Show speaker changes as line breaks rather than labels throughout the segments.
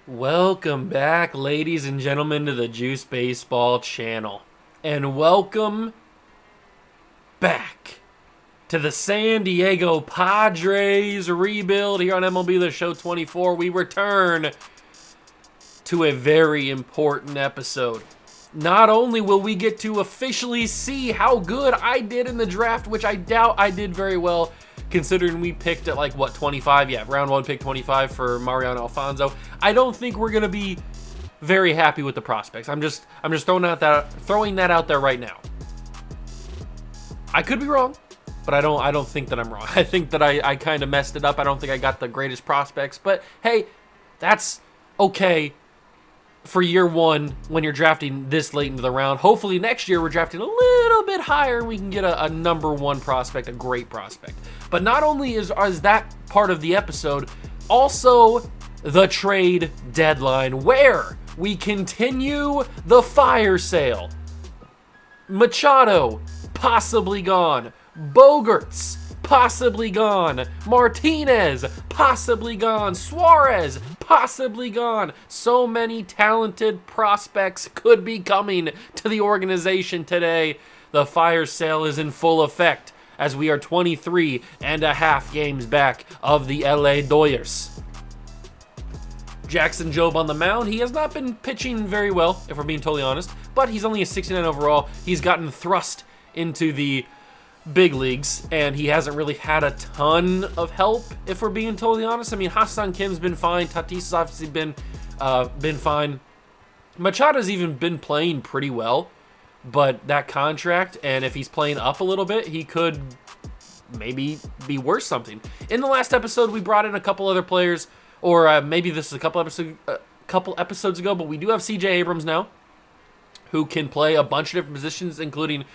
Welcome back, ladies and gentlemen, to the Juice Baseball channel. And welcome back to the San Diego Padres rebuild here on MLB The Show 24. We return to a very important episode. Not only will we get to officially see how good I did in the draft, which I doubt I did very well, considering we picked at 25? Yeah, round one, pick 25 for Mariano Alfonso. I don't think we're gonna be very happy with the prospects. I'm just throwing that out there right now. I could be wrong, but I don't think that I'm wrong. I think that I kind of messed it up. I don't think I got the greatest prospects, but hey, that's okay for year one when you're drafting this late into the round. Hopefully next year we're drafting a little bit higher and we can get a number one prospect, a great prospect. But not only is that part of the episode, also the trade deadline, where we continue the fire sale. Machado, possibly gone. Bogarts, possibly gone. Martinez, possibly gone. Suarez, possibly gone. So many talented prospects could be coming to the organization today. The fire sale is in full effect as we are 23 and a half games back of the LA Dodgers. Jackson Jobe on the mound. He has not been pitching very well, if we're being totally honest, but he's only a 69 overall. He's gotten thrust into the big leagues, and he hasn't really had a ton of help, if we're being totally honest. I mean, Ha-Seong Kim's been fine. Tatis has obviously been fine. Machado's even been playing pretty well, but that contract, and if he's playing up a little bit, he could maybe be worth something. In the last episode, we brought in a couple other players, or maybe this is a couple episodes ago, but we do have C.J. Abrams now, who can play a bunch of different positions, including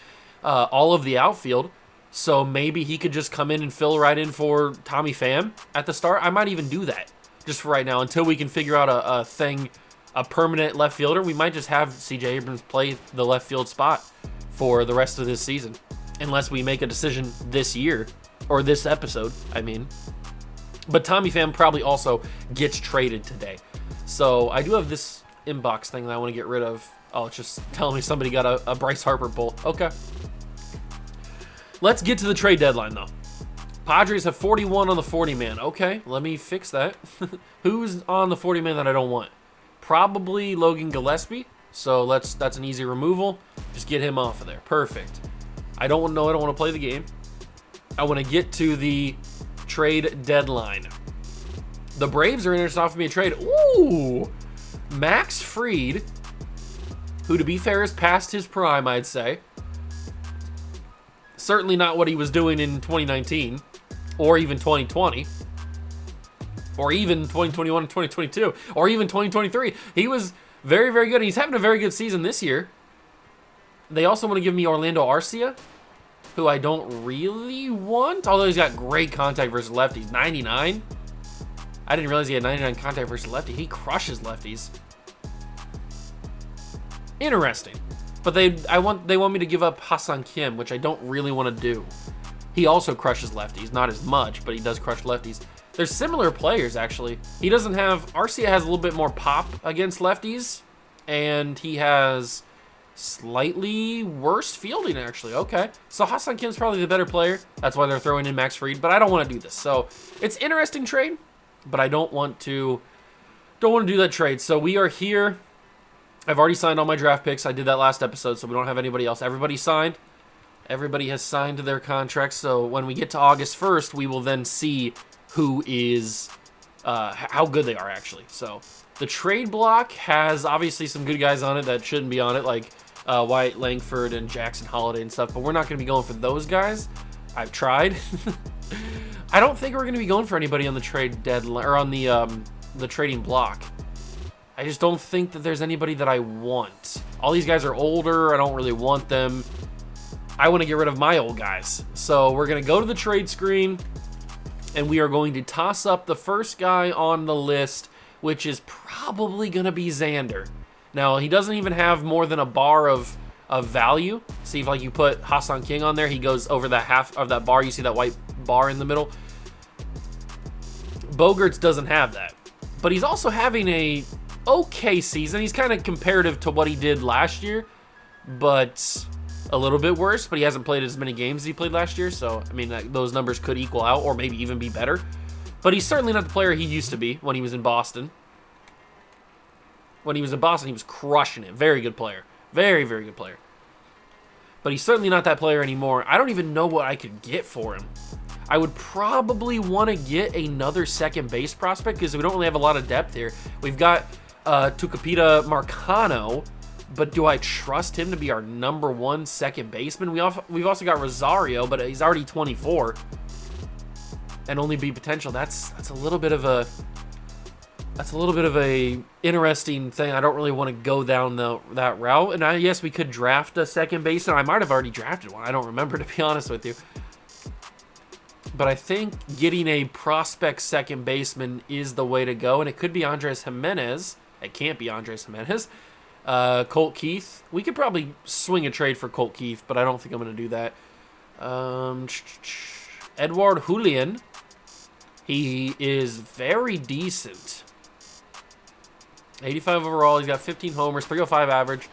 all of the outfield. So maybe he could just come in and fill right in for Tommy Pham at the start. I might even do that just for right now until we can figure out a permanent left fielder. We might just have C.J. Abrams play the left field spot for the rest of this season, unless we make a decision this year, or this episode, I mean. But Tommy Pham probably also gets traded today. So I do have this inbox thing that I want to get rid of. Oh, it's just telling me somebody got a Bryce Harper pull. Okay. Let's get to the trade deadline, though. Padres have 41 on the 40-man. Okay, let me fix that. Who's on the 40-man that I don't want? Probably Logan Gillespie. So that's an easy removal. Just get him off of there. Perfect. I don't want to play the game. I want to get to the trade deadline. The Braves are interested in offering me a trade. Ooh! Max Fried, who, to be fair, is past his prime, I'd say. Certainly not what he was doing in 2019, or even 2020, or even 2021 and 2022, or even 2023. He was very, very good. He's having a very good season this year. They also want to give me Orlando Arcia, who I don't really want, although he's got great contact versus lefties. 99. I didn't realize he had 99 contact versus lefty. He crushes lefties. Interesting. But they want me to give up Ha-Seong Kim, which I don't really want to do. He also crushes lefties, not as much, but he does crush lefties. They're similar players, actually. He doesn't have... Arcia has a little bit more pop against lefties, and he has slightly worse fielding, actually. Okay. So Ha-Seong Kim's probably the better player. That's why they're throwing in Max Fried, but I don't want to do this. So it's interesting trade, but I don't want to do that trade. So we are here. I've already signed all my draft picks. I did that last episode, so we don't have anybody else. Everybody signed. Everybody has signed their contracts. So when we get to August 1st, we will then see who is, how good they are, actually. So the trade block has obviously some good guys on it that shouldn't be on it, like Wyatt Langford and Jackson Holiday and stuff, but we're not going to be going for those guys. I've tried. I don't think we're going to be going for anybody on the trade deadline, or on the trading block. I just don't think that there's anybody that I want. All these guys are older. I don't really want them. I want to get rid of my old guys. So we're going to go to the trade screen, and we are going to toss up the first guy on the list, which is probably going to be Xander. Now, he doesn't even have more than a bar of value. See, if you put Ha-Seong Kim on there, he goes over that half of that bar. You see that white bar in the middle? Bogarts doesn't have that. but he's also having a okay season. He's kind of comparative to what he did last year, but a little bit worse. But he hasn't played as many games as he played last year, so I mean those numbers could equal out or maybe even be better. But he's certainly not the player he used to be when he was in Boston. When he was in Boston, he was crushing it. Very good player. Very, very good player. But he's certainly not that player anymore. I don't even know what I could get for him. I would probably want to get another second base prospect because we don't really have a lot of depth here. We've got Tucupita Marcano, but do I trust him to be our #1 second baseman? We've also got Rosario, but he's already 24 and only be potential. That's a little bit of a interesting thing. I don't really want to go down that route. And yes, we could draft a second baseman. I might have already drafted one. I don't remember, to be honest with you. But I think getting a prospect second baseman is the way to go, and it could be Andres Jimenez. It can't be Andres Jimenez. Colt Keith. We could probably swing a trade for Colt Keith, but I don't think I'm going to do that. Edward Julian. He is very decent. 85 overall. He's got 15 homers, 305 average.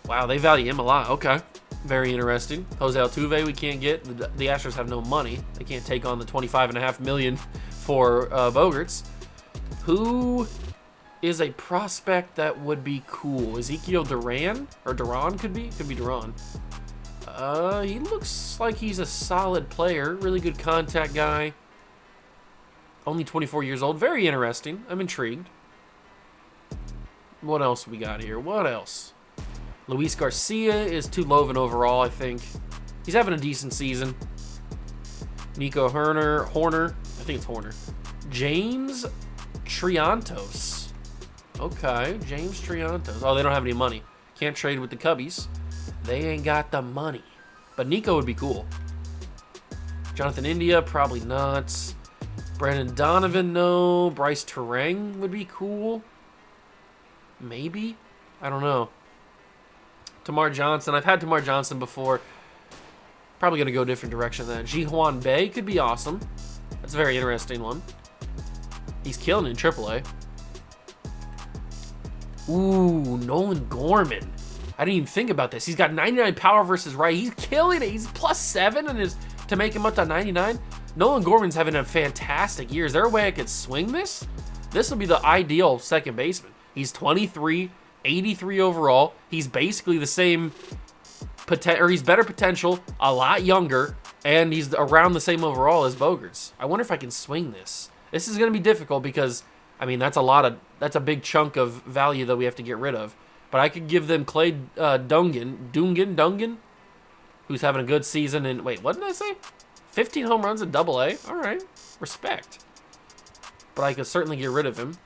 Wow, they value him a lot. Okay. Very interesting. Jose Altuve we can't get. The Astros have no money. They can't take on the $25.5 million for Bogaerts. Who is a prospect that would be cool? Ezekiel Duran? Or Duran could be? Could be Duran. He looks like he's a solid player. Really good contact guy. Only 24 years old. Very interesting. I'm intrigued. What else we got here? What else? Luis Garcia is too low of an overall, I think. He's having a decent season. Nico Horner. I think it's Horner. James Triantos. Okay, James Triantos. Oh, they don't have any money. Can't trade with the Cubbies. They ain't got the money. But Nico would be cool. Jonathan India, probably not. Brandon Donovan, no. Bryce Terang would be cool. Maybe? I don't know. Tamar Johnson. I've had Tamar Johnson before. Probably going to go a different direction than that. Ji-Hwan Bae could be awesome. That's a very interesting one. He's killing it in AAA. Ooh, Nolan Gorman. I didn't even think about this. He's got 99 power versus right. He's killing it. He's +7 and is to make him up to 99. Nolan Gorman's having a fantastic year. Is there a way I could swing this? This will be the ideal second baseman. He's 23, 83 overall. He's basically the same, he's better potential, a lot younger, and he's around the same overall as Bogaerts. I wonder if I can swing this. This is going to be difficult because, I mean, that's a big chunk of value that we have to get rid of. But I could give them Clay Dungan, who's having a good season. And wait, what did I say? 15 home runs in AA. All right, respect. But I could certainly get rid of him.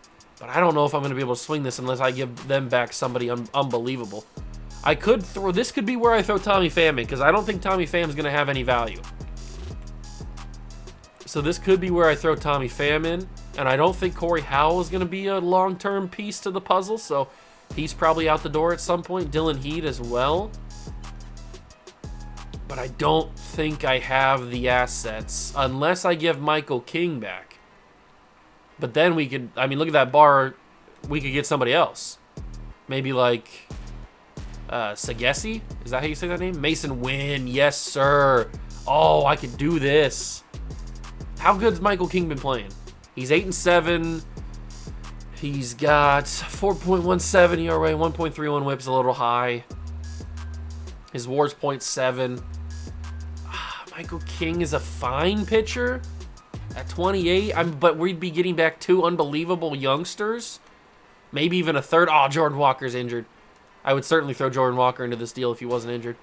But I don't know if I'm going to be able to swing this unless I give them back somebody unbelievable. I could throw, this could be where I throw Tommy Pham in, because I don't think Tommy Pham's going to have any value. So this could be where I throw Tommy Pham in, and I don't think Corey Howell is going to be a long-term piece to the puzzle, so he's probably out the door at some point. Dylan Heat as well. But I don't think I have the assets, unless I give Michael King back. But then we could, I mean, look at that bar. We could get somebody else. Maybe like Sagesi? Is that how you say that name? Mason Wynn. Yes, sir. Oh, I could do this. How good's Michael King been playing? He's 8-7. He's got 4.17 ERA, 1.31 whips, a little high. His WAR's .7. Michael King is a fine pitcher. At 28, but we'd be getting back 2 unbelievable youngsters. Maybe even a third. Oh, Jordan Walker's injured. I would certainly throw Jordan Walker into this deal if he wasn't injured.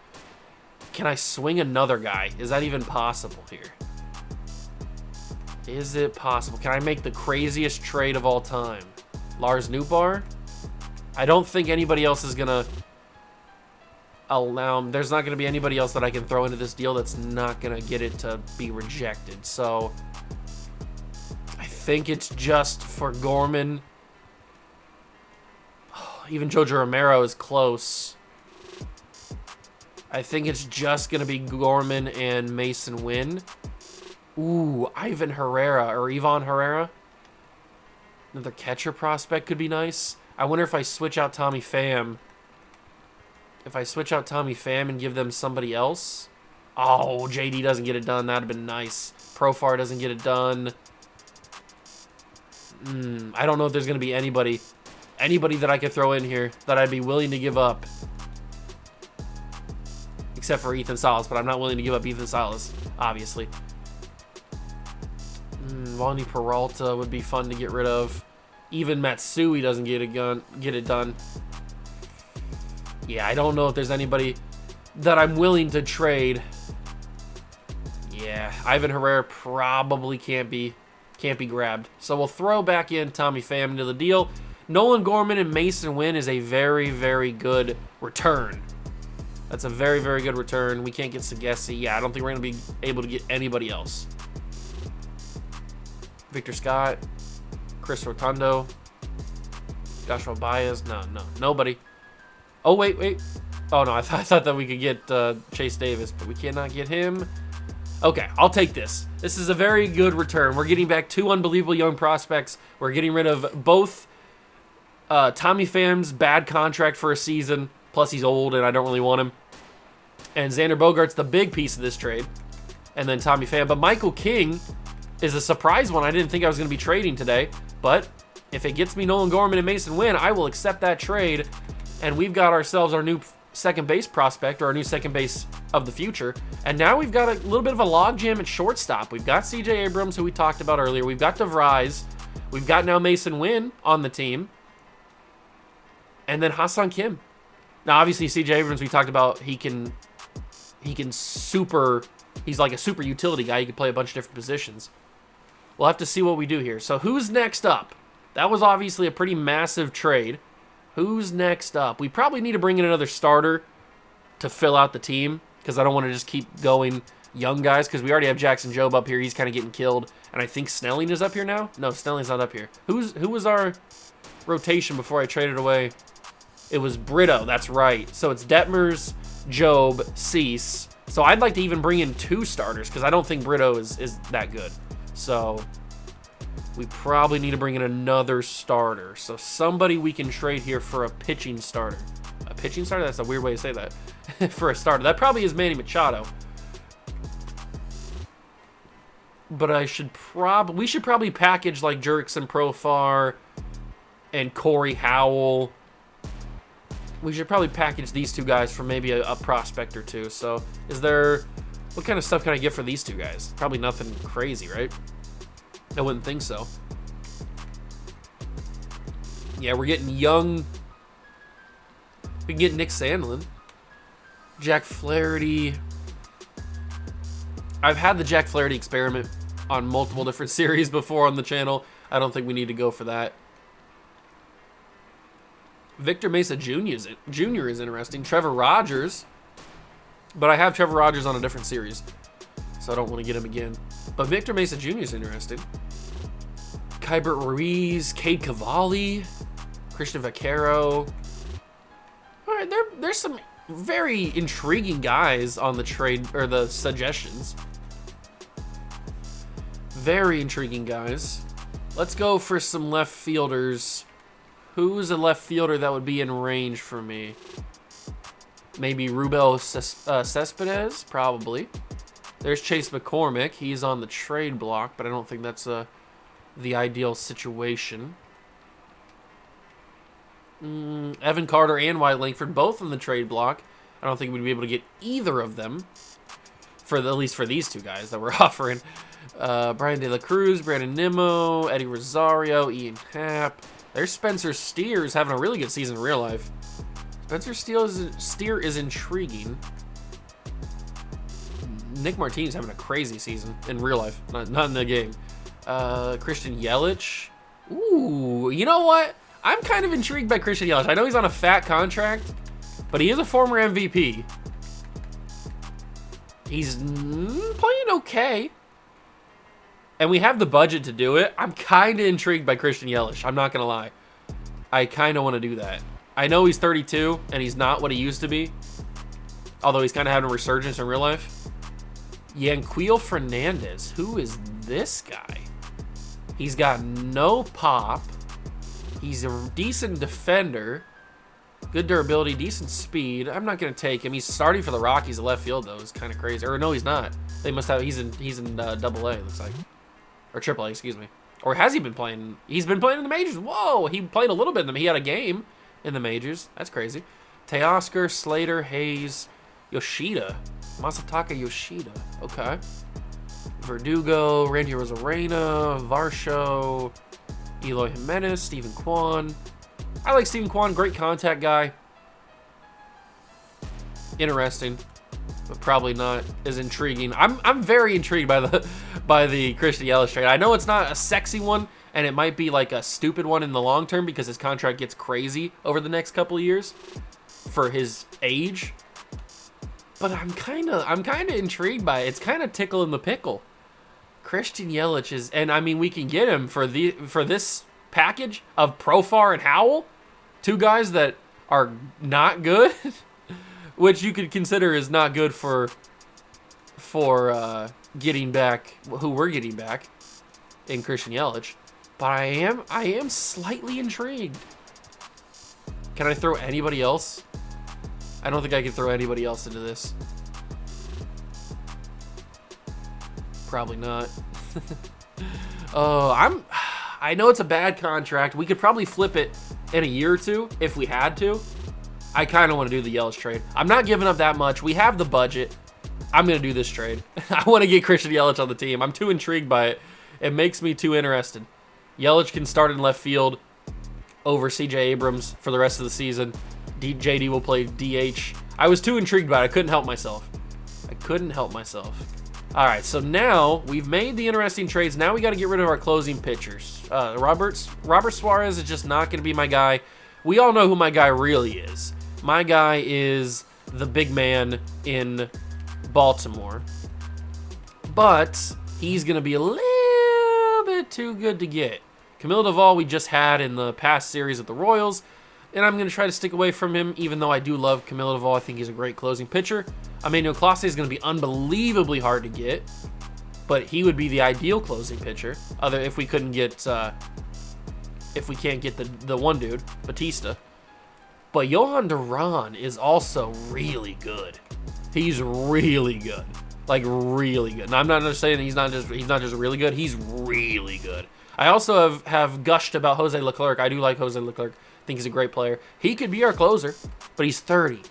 Can I swing another guy? Is that even possible here? Is it possible? Can I make the craziest trade of all time? Lars Nootbaar? I don't think anybody else is going to allow him. There's not going to be anybody else that I can throw into this deal that's not going to get it to be rejected. So I think it's just for Gorman. Oh, even Jojo Romero is close. I think it's just going to be Gorman and Mason Wynn. Ooh, Ivan Herrera. Another catcher prospect could be nice. I wonder if I switch out Tommy Pham. If I switch out Tommy Pham and give them somebody else. Oh, JD doesn't get it done. That'd have been nice. Profar doesn't get it done. I don't know if there's going to be anybody that I could throw in here that I'd be willing to give up. Except for Ethan Salas, but I'm not willing to give up Ethan Salas, obviously. Wandy Peralta would be fun to get rid of. Even Matsui doesn't get it done. Yeah, I don't know if there's anybody that I'm willing to trade. Yeah, Ivan Herrera probably can't be grabbed. So we'll throw back in Tommy Pham into the deal. Nolan Gorman and Mason Wynn is a very, very good return. That's a very, very good return. We can't get Sagesi. Yeah, I don't think we're going to be able to get anybody else. Victor Scott, Chris Rotundo, Joshua Baez. No, nobody. Oh, wait. Oh, no, I thought that we could get Chase Davis, but we cannot get him. Okay, I'll take this. This is a very good return. We're getting back 2 unbelievable young prospects. We're getting rid of both Tommy Pham's bad contract for a season, plus he's old and I don't really want him. And Xander Bogaerts, the big piece of this trade. And then Tommy Pham. But Michael King is a surprise one. I didn't think I was going to be trading today. But if it gets me Nolan Gorman and Mason Wynn, I will accept that trade. And we've got ourselves our new second base prospect, or our new second base of the future. And now we've got a little bit of a logjam at shortstop. We've got CJ Abrams, who we talked about earlier. We've got DeVries. We've got now Mason Wynn on the team. And then Hassan Kim. Now, obviously, CJ Abrams, we talked about, he's like a super utility guy. He can play a bunch of different positions. We'll have to see what we do here. So who's next up? That was obviously a pretty massive trade. Who's next up? We probably need to bring in another starter to fill out the team, because I don't want to just keep going young guys, because we already have Jackson Jobe up here. He's kind of getting killed. And I think Snelling is up here now? No, Snelling's not up here. Who was our rotation before I traded away? It was Brito, that's right. So it's Detmers, Jobe, Cease. So I'd like to even bring in 2 starters, because I don't think Brito is that good. So we probably need to bring in another starter. So somebody we can trade here for a pitching starter. A pitching starter? That's a weird way to say that. For a starter. That probably is Manny Machado. But we should probably package like Jurickson Profar and Corey Howell. We should probably package these 2 guys for maybe a prospect or 2. So what kind of stuff can I get for these 2 guys? Probably nothing crazy, right? I wouldn't think so. Yeah, we're getting young. We can get Nick Sandlin. Jack Flaherty. I've had the Jack Flaherty experiment on multiple different series before on the channel. I don't think we need to go for that. Victor Mesa Jr. is interesting. Trevor Rogers. But I have Trevor Rogers on a different series, so I don't want to get him again. But Victor Mesa Jr. is interesting. Kybert Ruiz, Cade Cavalli, Christian Vaquero. All right, there's some very intriguing guys on the trade, or the suggestions. Very intriguing guys. Let's go for some left fielders. Who's a left fielder that would be in range for me? Maybe Rubel Cespedes? Probably. There's Chase McCormick. He's on the trade block, but I don't think that's the ideal situation. Evan Carter and Wyatt Langford, both on the trade block. I don't think we'd be able to get either of them, at least for these 2 guys that we're offering. Brian De La Cruz, Brandon Nimmo, Eddie Rosario, Ian Happ. There's Spencer Steers having a really good season in real life. Spencer Steer is intriguing. Nick Martinez having a crazy season in real life, not in the game. Christian Yelich. Ooh, you know what? I'm kind of intrigued by Christian Yelich. I know he's on a fat contract, but he is a former MVP. He's playing okay. And we have the budget to do it. I'm kind of intrigued by Christian Yelich. I'm not going to lie. I kind of want to do that. I know he's 32, and he's not what he used to be. Although he's kind of having a resurgence in real life. Yanquiel Fernandez. Who is this guy? He's got no pop. He's a decent defender. Good durability, decent speed. I'm not going to take him. He's starting for the Rockies at left field, though. It's kind of crazy. Or no, he's not. They must have. He's in Double A, looks like. Or Triple A, excuse me. Or has he been playing? He's been playing in the majors. Whoa, he played a little bit in them. He had a game in the majors. That's crazy. Teoscar, Slater, Hayes, Yoshida. Masataka Yoshida. Okay. Verdugo, Randy Rosarena, Varsho, Eloy Jimenez, Stephen Kwan. I like Stephen Kwan. Great contact guy. Interesting, but probably not as intriguing. I'm very intrigued by the Christian Yelich trade. I know it's not a sexy one, and it might be like a stupid one in the long term because his contract gets crazy over the next couple of years for his age. But I'm kind of intrigued by it. It's kind of tickling the pickle. Christian Yelich is, and I mean we can get him for this package of Profar and Howell, two guys that are not good, which you could consider is not good for getting back who we're getting back in Christian Yelich. But I am slightly intrigued. Can I throw anybody else? I don't think I can throw anybody else into this. Probably not. I know it's a bad contract. We could probably flip it in a year or two if we had to. I kind of want to do the Yelich trade. I'm not giving up that much. We have the budget. I'm going to do this trade. I want to get Christian Yelich on the team. I'm too intrigued by it. It makes me too interested. Yelich can start in left field over CJ Abrams for the rest of the season. JD will play DH. I was too intrigued by it. I couldn't help myself. All right, so now we've made the interesting trades. Now we got to get rid of our closing pitchers. Robert Suarez is just not going to be my guy. We all know who my guy really is. My guy is the big man in Baltimore. But he's going to be a little bit too good to get. Camilo Doval we just had in the past series at the Royals. And I'm going to try to stick away from him, even though I do love Camilo Doval. I think he's a great closing pitcher. Emmanuel Clase is going to be unbelievably hard to get, but he would be the ideal closing pitcher. If we can't get the one dude, Batista. But Johan Duran is also really good. He's really good, like really good. And I'm not just saying he's not just really good. He's really good. I also have gushed about Jose Leclerc. I do like Jose Leclerc. I think he's a great player. He could be our closer, but he's 30.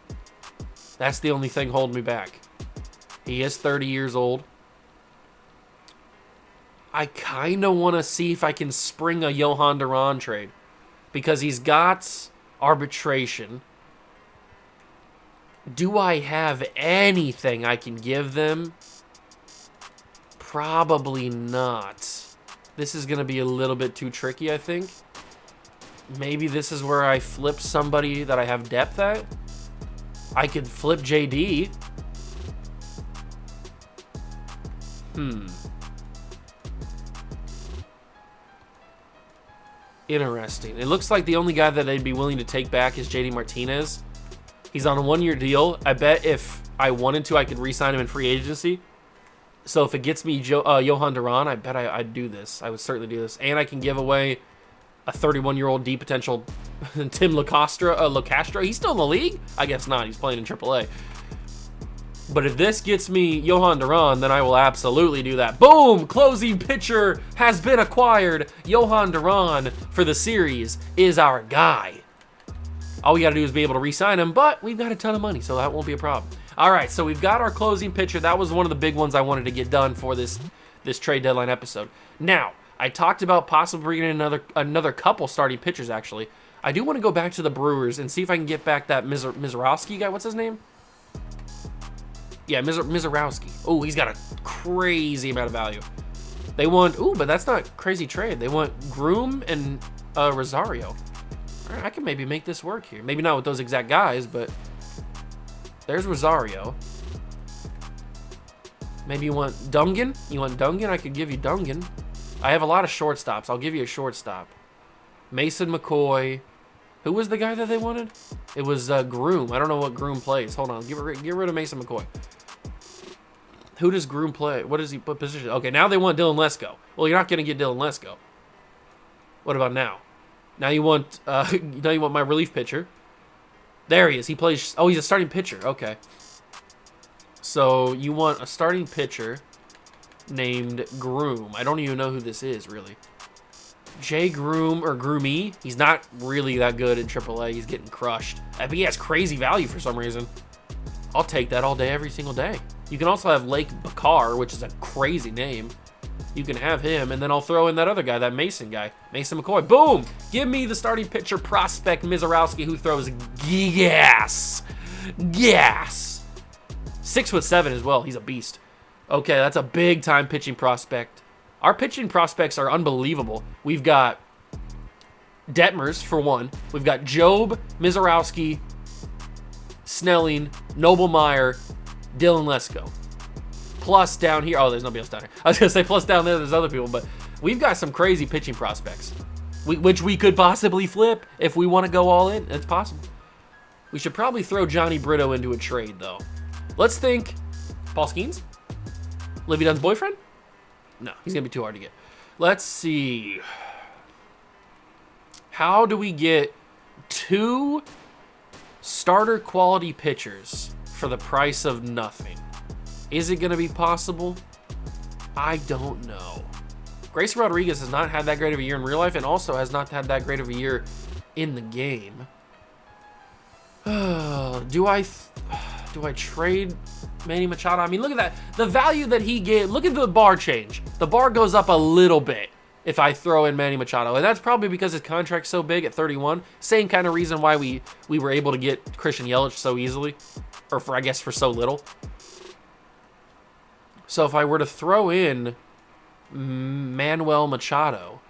That's the only thing holding me back. He is 30 years old. I kind of want to see if I can spring a Johan Duran trade because he's got arbitration. Do I have anything I can give them? Probably not. This is going to be a little bit too tricky, I think. Maybe this is where I flip somebody that I have depth at. I could flip JD. Interesting. It looks like the only guy that they'd be willing to take back is JD Martinez. He's on a one-year deal. I bet if I wanted to, I could re-sign him in free agency. So if it gets me Johan Duran, I bet I'd do this. I would certainly do this. And I can give away a 31-year-old D potential Tim Locastro. He's still in the league? I guess not. He's playing in AAA. But if this gets me Johan Duran, then I will absolutely do that. Boom! Closing pitcher has been acquired. Johan Duran for the series is our guy. All we got to do is be able to re-sign him, but we've got a ton of money, so that won't be a problem. All right, so we've got our closing pitcher. That was one of the big ones I wanted to get done for this trade deadline episode. Now, I talked about possibly bringing in another couple starting pitchers, actually. I do want to go back to the Brewers and see if I can get back that Mizorowski guy. What's his name? Yeah, Mizorowski. Oh, he's got a crazy amount of value. They want... Ooh, but that's not crazy trade. They want Groom and Rosario. All right, I can maybe make this work here. Maybe not with those exact guys, but... There's Rosario. Maybe you want Dungan? You want Dungan? I could give you Dungan. I have a lot of shortstops. I'll give you a shortstop. Mason McCoy. Who was the guy that they wanted? It was Groom. I don't know what Groom plays. Hold on. Get rid of Mason McCoy. Who does Groom play? What does he put position? Okay, now they want Dylan Lesko. Well, you're not going to get Dylan Lesko. What about now? Now you want my relief pitcher. There he is. He plays. Oh, he's a starting pitcher. Okay. So you want a starting pitcher named Groom. I don't even know who this is, really. Jay Groom or Groomie. He's not really that good in AAA. He's getting crushed. But he has crazy value for some reason. I'll take that all day, every single day. You can also have Lake Bakar, which is a crazy name. You can have him, and then I'll throw in that other guy, that Mason guy. Mason McCoy. Boom! Give me the starting pitcher prospect, Mizorowski, who throws gas. Gas. 6'7" as well. He's a beast. Okay, that's a big-time pitching prospect. Our pitching prospects are unbelievable. We've got Detmers, for one. We've got Job, Mizorowski, Snelling, Noblemeyer, Dylan Lesko. Plus down here, oh, there's nobody else down here. I was going to say plus down there's other people, but we've got some crazy pitching prospects, which we could possibly flip if we want to go all in. It's possible. We should probably throw Johnny Brito into a trade, though. Let's think Paul Skeens? Livy Dunn's boyfriend? No, he's going to be too hard to get. Let's see. How do we get 2 starter quality pitchers for the price of nothing? Is it going to be possible? I don't know. Grayson Rodriguez has not had that great of a year in real life and also has not had that great of a year in the game. Do I trade Manny Machado? I mean, look at that. The value that he gave. Look at the bar change. The bar goes up a little bit if I throw in Manny Machado. And that's probably because his contract's so big at 31. Same kind of reason why we were able to get Christian Yelich so easily. Or for so little. So if I were to throw in Manuel Machado,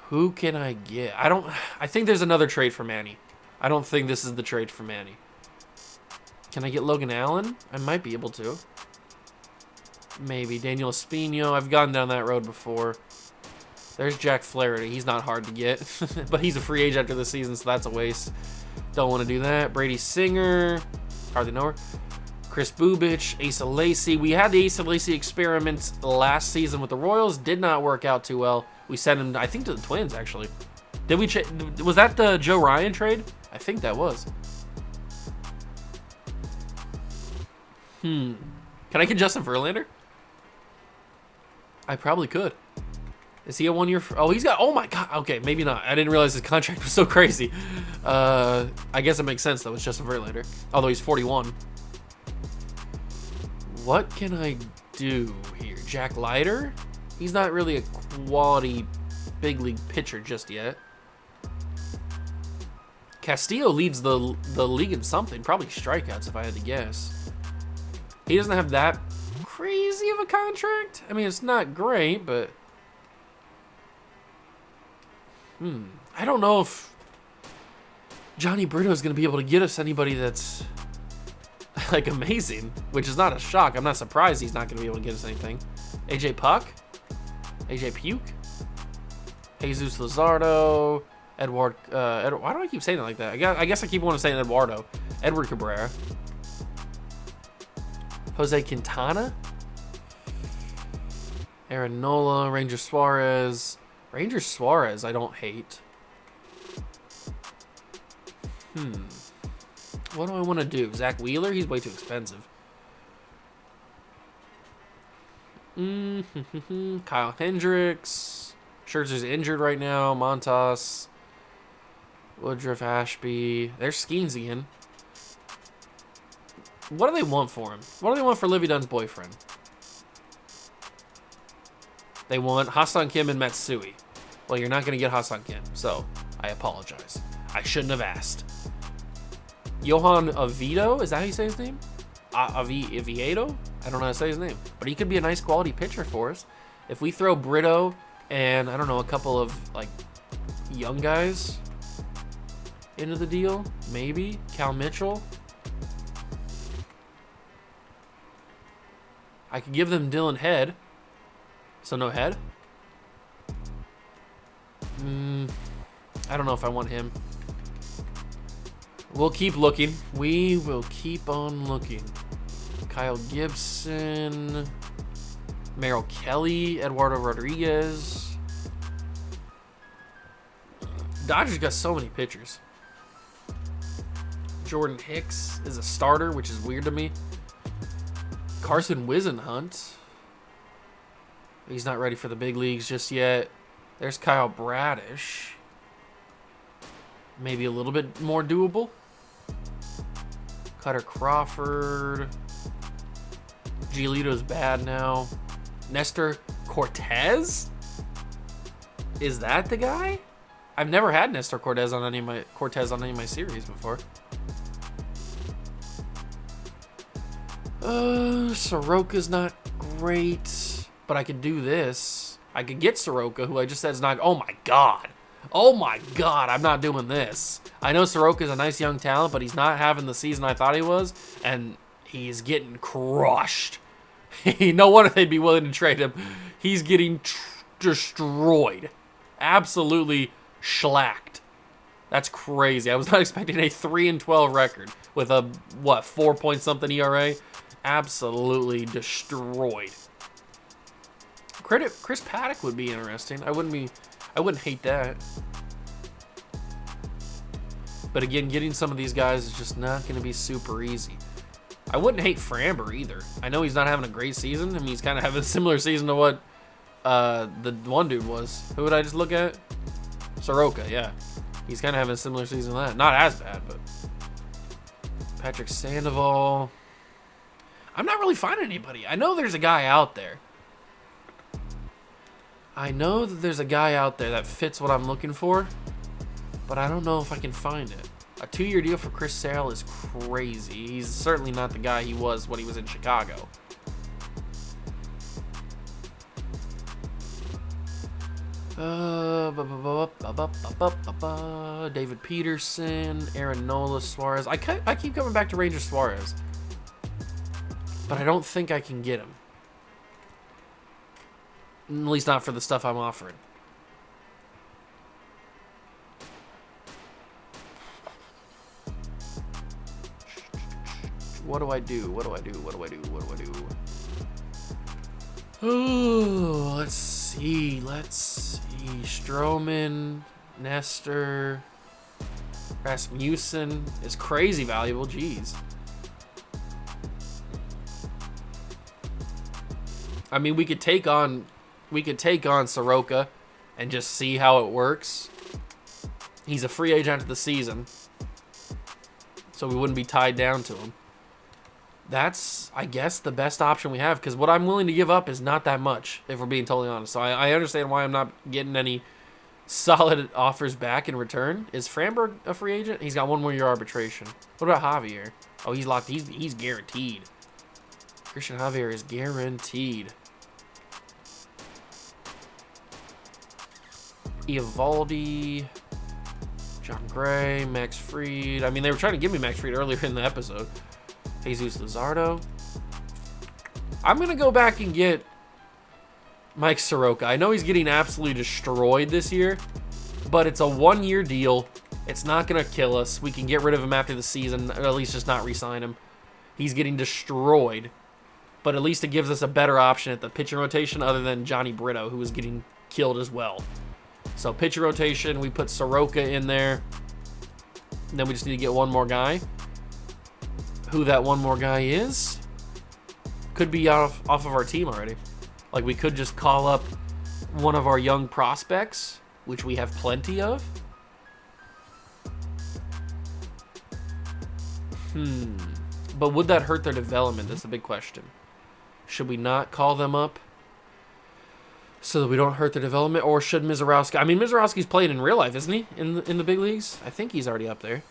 who can I get? I think there's another trade for Manny. I don't think this is the trade for Manny. Can I get Logan Allen? I might be able to. Maybe. Daniel Espino. I've gone down that road before. There's Jack Flaherty. He's not hard to get. But he's a free agent after the season, so that's a waste. Don't want to do that. Brady Singer. Hardly know her. Chris Bubich, Asa Lacy. We had the Asa Lacy experiment last season with the Royals. Did not work out too well. We sent him, I think, to the Twins, actually. Was that the Joe Ryan trade? I think that was. Can I get Justin Verlander? I probably could. Is he a 1 year? Oh, he's got. Oh my God. Okay, maybe not. I didn't realize his contract was so crazy. I guess it makes sense though. It's Justin Verlander, although he's 41. What can I do here? Jack Leiter? He's not really a quality big league pitcher just yet. Castillo leads the league in something, probably strikeouts if I had to guess. He doesn't have that crazy of a contract. I mean, it's not great, but I don't know if Johnny Brito is going to be able to get us anybody that's like amazing, which is not a shock. I'm not surprised he's not going to be able to get us anything. AJ Puck, AJ Puke, Jesus Luzardo, Edward. Why do I keep saying it like that? I guess I keep wanting to say Eduardo. Edward Cabrera, Jose Quintana, Aaron Nola, Ranger Suarez. Ranger Suarez, I don't hate. What do I want to do? Zach Wheeler? He's way too expensive. Kyle Hendricks. Scherzer's injured right now. Montas. Woodruff, Ashby. There's Skeens again. What do they want for him? What do they want for Livy Dunn's boyfriend? They want Hassan Kim and Matsui. Well, you're not going to get Hassan Kim, so I apologize. I shouldn't have asked. Johan Oviedo? Is that how you say his name? Oviedo? I don't know how to say his name. But he could be a nice quality pitcher for us. If we throw Brito and, I don't know, a couple of, like, young guys into the deal, maybe. Cal Mitchell. I could give them Dylan Head. So no Head? I don't know if I want him. We'll keep looking. We will keep on looking. Kyle Gibson. Merrill Kelly. Eduardo Rodriguez. Dodgers got so many pitchers. Jordan Hicks is a starter, which is weird to me. Carson Whisenhunt. He's not ready for the big leagues just yet. There's Kyle Bradish. Maybe a little bit more doable. Cutter Crawford. Giolito's bad now. Nestor Cortez? Is that the guy? I've never had Nestor Cortez on any of my series before. Soroka's not great, but I could do this. I could get Soroka, who I just said is not. Oh my god. Oh my god, I'm not doing this. I know Soroka's a nice young talent, but he's not having the season I thought he was, and he's getting crushed. No wonder they'd be willing to trade him. He's getting destroyed. Absolutely shellacked. That's crazy. I was not expecting a 3-12 record with a, 4 something ERA. Absolutely destroyed. Chris Paddock would be interesting. I wouldn't hate that. But again, getting some of these guys is just not going to be super easy. I wouldn't hate Framber either. I know he's not having a great season. I mean, he's kind of having a similar season to what the one dude was. Who would I just look at? Soroka, yeah. He's kind of having a similar season to that. Not as bad, but... Patrick Sandoval. I'm not really finding anybody. I know there's a guy out there. I know that there's a guy out there that fits what I'm looking for, but I don't know if I can find it. A 2-year deal for Chris Sale is crazy. He's certainly not the guy he was when he was in Chicago. David Peterson, Aaron Nola, Suarez. I keep coming back to Ranger Suarez, but I don't think I can get him. At least not for the stuff I'm offering. What do I do? Oh, let's see. Stroman, Nestor, Rasmussen is crazy valuable. Jeez. I mean, we could take on Soroka and just see how it works. He's a free agent after the season, so we wouldn't be tied down to him. That's, I guess, the best option we have, because what I'm willing to give up is not that much, if we're being totally honest. So I understand why I'm not getting any solid offers back in return. Is Framber a free agent? He's got 1 more year arbitration. What about Javier? Oh, he's locked. He's guaranteed. Christian Javier is guaranteed. Eovaldi, John Gray, Max Fried. I mean, they were trying to give me Max Fried earlier in the episode. Jesus Luzardo. I'm going to go back and get Mike Soroka. I know he's getting absolutely destroyed this year, but it's a 1-year deal. It's not going to kill us. We can get rid of him after the season, or at least just not re-sign him. He's getting destroyed, but at least it gives us a better option at the pitching rotation other than Johnny Brito, who was getting killed as well. So pitcher rotation, we put Soroka in there. And then we just need to get one more guy. Who that one more guy is could be off of our team already. Like, we could just call up one of our young prospects, which we have plenty of. But would that hurt their development? That's the big question. Should we not call them up so that we don't hurt their development? Or should Mizorowski... I mean, Mizorowski's playing in real life, isn't he? In the big leagues? I think he's already up there.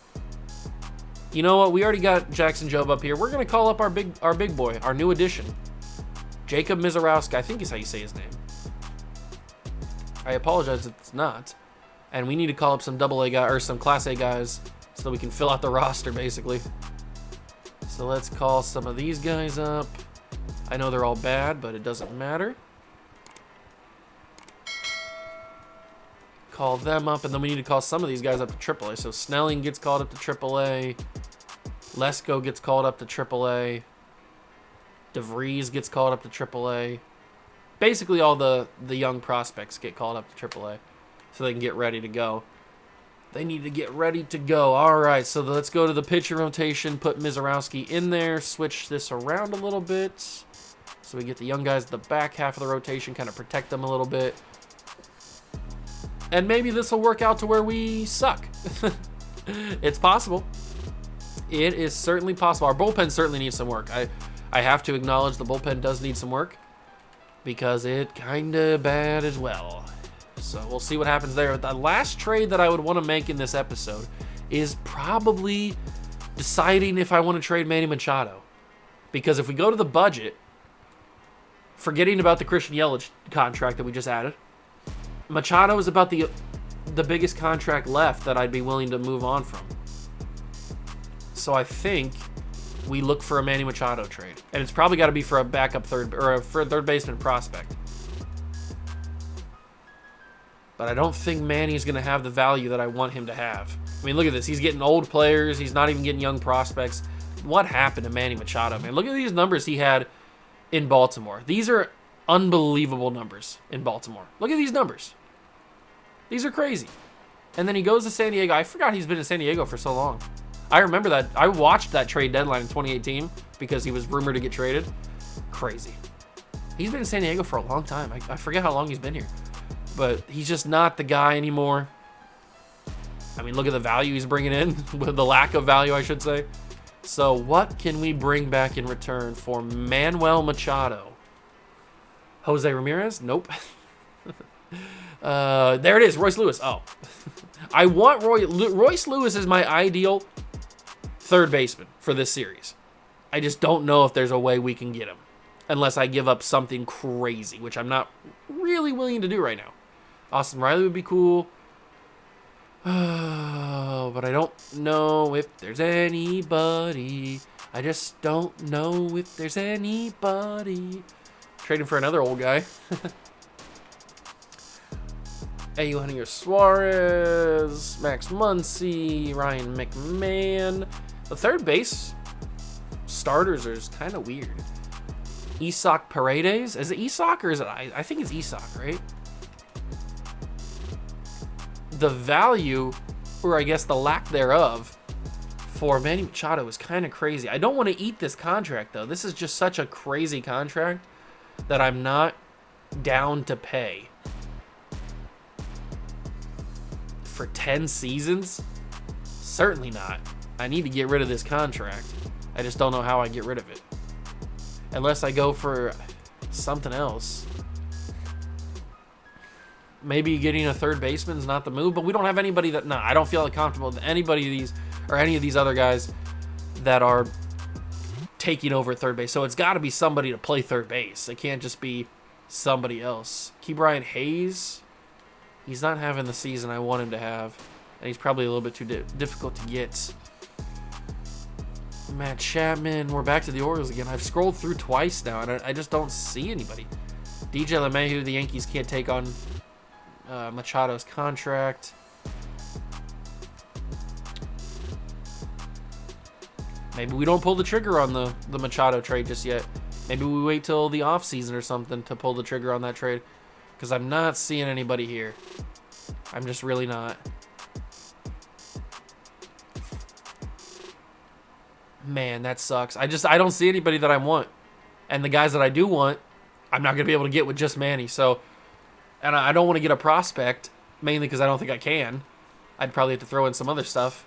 You know what? We already got Jackson Jobe up here. We're going to call up our big boy, our new addition. Jacob Mizorowski. I think is how you say his name. I apologize if it's not. And we need to call up some AA guys, or some Class A guys, so that we can fill out the roster, basically. So let's call some of these guys up. I know they're all bad, but it doesn't matter. Call them up, and then we need to call some of these guys up to AAA. So Snelling gets called up to AAA. Lesko gets called up to AAA. DeVries gets called up to AAA. Basically, all the young prospects get called up to AAA so they can get ready to go. They need to get ready to go. All right, so let's go to the pitcher rotation. Put Mizorowski in there. Switch this around a little bit. So we get the young guys at the back half of the rotation, kind of protect them a little bit. And maybe this will work out to where we suck. It's possible. It is certainly possible. Our bullpen certainly needs some work. I have to acknowledge the bullpen does need some work because it kind of bad as well. So we'll see what happens there. The last trade that I would want to make in this episode is probably deciding if I want to trade Manny Machado. Because if we go to the budget, forgetting about the Christian Yelich contract that we just added, Machado is about the biggest contract left that I'd be willing to move on from. So I think we look for a Manny Machado trade. And it's probably got to be for a backup for a third baseman prospect. But I don't think Manny's going to have the value that I want him to have. I mean, look at this. He's getting old players. He's not even getting young prospects. What happened to Manny Machado, man? Look at these numbers he had in Baltimore. These are unbelievable numbers in Baltimore. Look at these numbers. These are crazy. And then he goes to San Diego. I forgot he's been in San Diego for so long. I remember that. I watched that trade deadline in 2018 because he was rumored to get traded. Crazy. He's been in San Diego for a long time. I forget how long he's been here. But he's just not the guy anymore. I mean, look at the value he's bringing in. With the lack of value, I should say. So what can we bring back in return for Manuel Machado? Jose Ramirez? Nope. There it is, Royce Lewis. Oh. I want Royce Lewis is my ideal third baseman for this series. I just don't know if there's a way we can get him. Unless I give up something crazy, which I'm not really willing to do right now. Austin Riley would be cool. Oh, but I don't know if there's anybody. I just don't know if there's anybody. Trading for another old guy. Eugenio Suarez, Max Muncy, Ryan McMahon. The third base starters are kind of weird. Isaac Paredes. Is it Isaac or is it? I think it's Isaac, right? The value, or I guess the lack thereof, for Manny Machado is kind of crazy. I don't want to eat this contract, though. This is just such a crazy contract that I'm not down to pay. For 10 seasons? Certainly not. I need to get rid of this contract. I just don't know how I get rid of it. Unless I go for something else. Maybe getting a third baseman is not the move, but we don't have anybody that... No, I don't feel like comfortable with anybody of these, or any of these other guys that are taking over third base. So it's got to be somebody to play third base. It can't just be somebody else. Ke'Bryan Hayes, he's not having the season I want him to have, and he's probably a little bit too difficult to get. Matt Chapman, we're back to the Orioles again. I've scrolled through twice now, and I just don't see anybody. DJ LeMahieu, the Yankees can't take on Machado's contract. Maybe we don't pull the trigger on the Machado trade just yet. Maybe we wait till the offseason or something to pull the trigger on that trade, because I'm not seeing anybody here. I'm just really not. Man, that sucks. I don't see anybody that I want. And the guys that I do want, I'm not going to be able to get with just Manny. So, and I don't want to get a prospect, mainly because I don't think I can. I'd probably have to throw in some other stuff.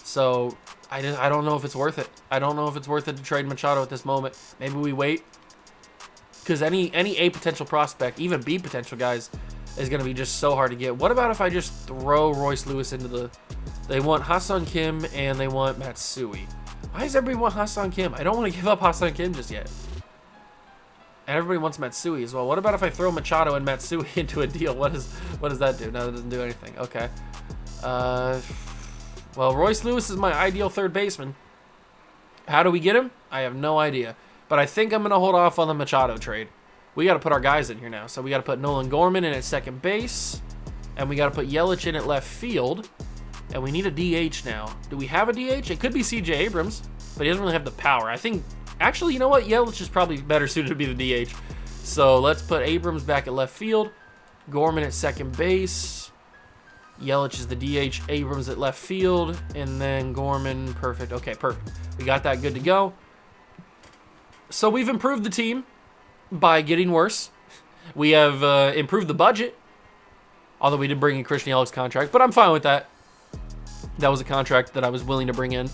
So, I don't know if it's worth it. I don't know if it's worth it to trade Machado at this moment. Maybe we wait. Because any A potential prospect, even B potential guys, is going to be just so hard to get. What about if I just throw Royce Lewis into the... They want Ha-Seong Kim and they want Matsui. Why does everybody want Ha-Seong Kim? I don't want to give up Ha-Seong Kim just yet. And everybody wants Matsui as well. What about if I throw Machado and Matsui into a deal? What does that do? No, that doesn't do anything. Okay. Well, Royce Lewis is my ideal third baseman. How do we get him? I have no idea. But I think I'm going to hold off on the Machado trade. We got to put our guys in here now. So we got to put Nolan Gorman in at second base. And we got to put Yelich in at left field. And we need a DH now. Do we have a DH? It could be CJ Abrams, but he doesn't really have the power. I think, actually, you know what? Yelich is probably better suited to be the DH. So let's put Abrams back at left field. Gorman at second base. Yelich is the DH, Abrams at left field, and then Gorman. Perfect. Okay, perfect. We got that good to go. So we've improved the team by getting worse. We have improved the budget, although we did bring in Christian Yelich's contract, but I'm fine with that. That was a contract that I was willing to bring in.